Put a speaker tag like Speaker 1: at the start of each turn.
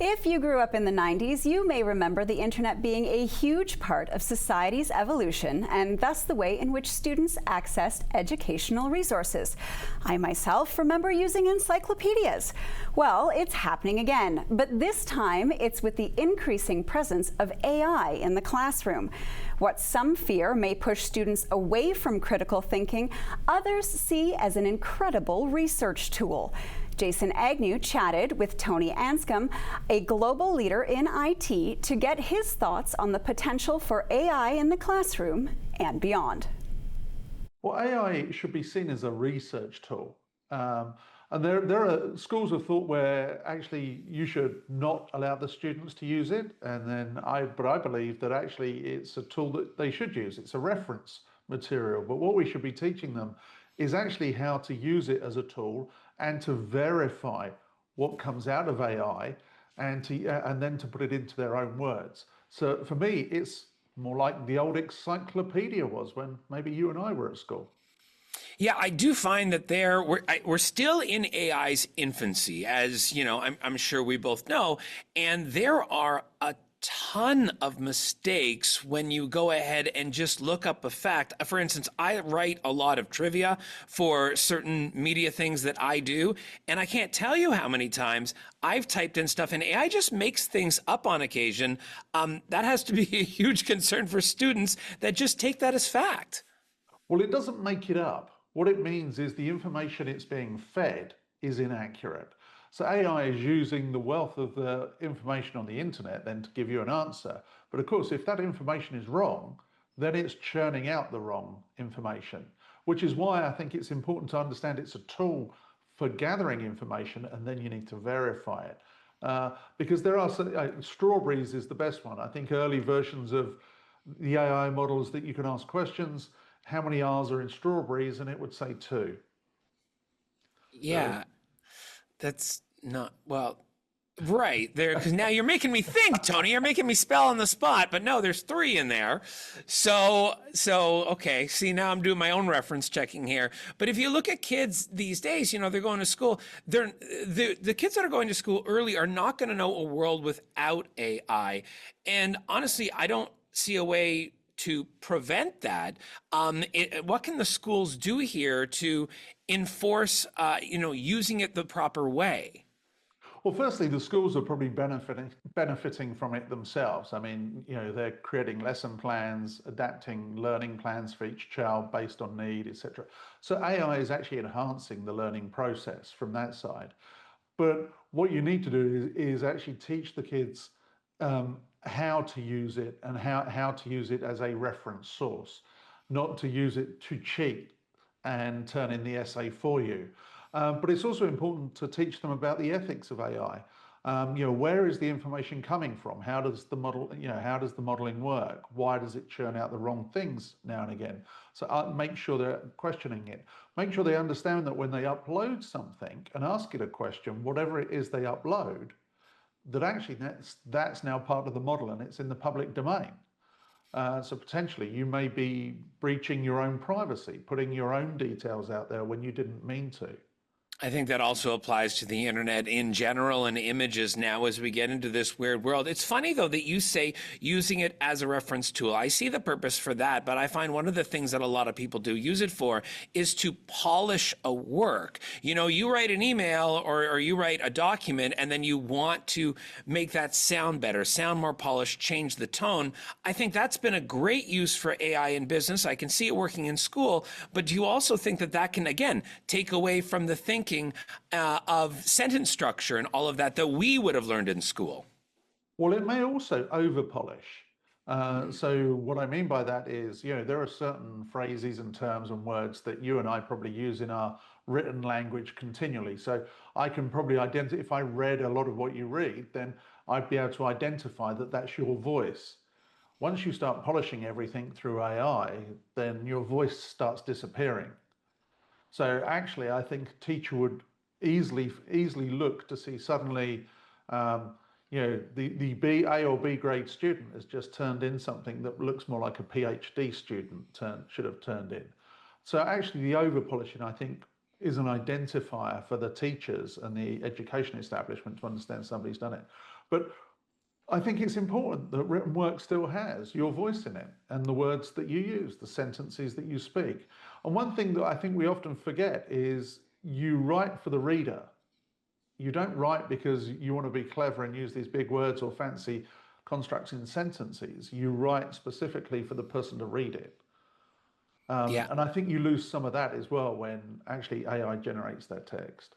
Speaker 1: If you grew up in the 90s, you may remember the internet being a huge part of society's evolution and thus the way in which students accessed educational resources. I myself remember using encyclopedias. Well, it's happening again, but this time it's with the increasing presence of AI in the classroom. What some fear may push students away from critical thinking, others see as an incredible research tool. Jason Agnew chatted with Tony Anscombe, a global leader in IT, to get his thoughts on the potential for AI in the classroom and beyond.
Speaker 2: Well, AI should be seen as a research tool. And there are schools of thought where actually you should not allow the students to use it. But I believe that actually it's a tool that they should use. It's a reference material. But what we should be teaching them is actually how to use it as a tool and to verify what comes out of AI and then to put it into their own words. So for me, it's more like the old encyclopedia was when maybe you and I were at school.
Speaker 3: Yeah, I do find that we're still in AI's infancy, as you know, I'm sure we both know, and there are a ton of mistakes when you go ahead and just look up a fact. For instance, I write a lot of trivia for certain media things that I do, and I can't tell you how many times I've typed in stuff and AI just makes things up on occasion. That has to be a huge concern for students that just take that as fact.
Speaker 2: Well, it doesn't make it up. What it means is the information it's being fed is inaccurate. So AI is using the wealth of the information on the internet then to give you an answer. But of course, if that information is wrong, then it's churning out the wrong information, which is why I think it's important to understand it's a tool for gathering information and then you need to verify it. Because there are strawberries is the best one. I think early versions of the AI models that you can ask questions, how many R's are in strawberries, and it would say 2.
Speaker 3: Yeah. That's not, well, right there, because now you're making me think, Tony. You're making me spell on the spot, but no, there's 3 in there. So okay. See, now I'm doing my own reference checking here. But if you look at kids these days, you know, they're going to school. The kids that are going to school early are not going to know a world without AI. And honestly, I don't see a way to prevent that. What can the schools do here to enforce, using it the proper way?
Speaker 2: Well, firstly, the schools are probably benefiting from it themselves. I mean, you know, they're creating lesson plans, adapting learning plans for each child based on need, etc. So AI is actually enhancing the learning process from that side. But what you need to do is actually teach the kids how to use it and how to use it as a reference source, not to use it to cheat and turn in the essay for you. But it's also important to teach them about the ethics of AI. Where is the information coming from? How does the modeling work? Why does it churn out the wrong things now and again? So make sure they're questioning it. Make sure they understand that when they upload something and ask it a question, whatever it is they upload, that actually that's now part of the model and it's in the public domain. So potentially you may be breaching your own privacy, putting your own details out there when you didn't mean to.
Speaker 3: I think that also applies to the internet in general and images now as we get into this weird world. It's funny, though, that you say using it as a reference tool. I see the purpose for that, but I find one of the things that a lot of people do use it for is to polish a work. You know, you write an email or you write a document and then you want to make that sound better, sound more polished, change the tone. I think that's been a great use for AI in business. I can see it working in school, but do you also think that that can, again, take away from the thinking of sentence structure and all of that we would have learned in school?
Speaker 2: Well, it may also over polish. So what I mean by that is, you know, there are certain phrases and terms and words that you and I probably use in our written language continually. So I can probably identify, if I read a lot of what you read, then I'd be able to identify that that's your voice. Once you start polishing everything through AI, then your voice starts disappearing. So actually, I think a teacher would easily look to see suddenly, the A or B grade student has just turned in something that looks more like a PhD student should have turned in. So actually, the over polishing, I think, is an identifier for the teachers and the education establishment to understand somebody's done it. But I think it's important that written work still has your voice in it and the words that you use, the sentences that you speak. And one thing that I think we often forget is you write for the reader. You don't write because you want to be clever and use these big words or fancy constructs in sentences. You write specifically for the person to read it.
Speaker 3: Yeah.
Speaker 2: And I think you lose some of that as well when actually AI generates that text.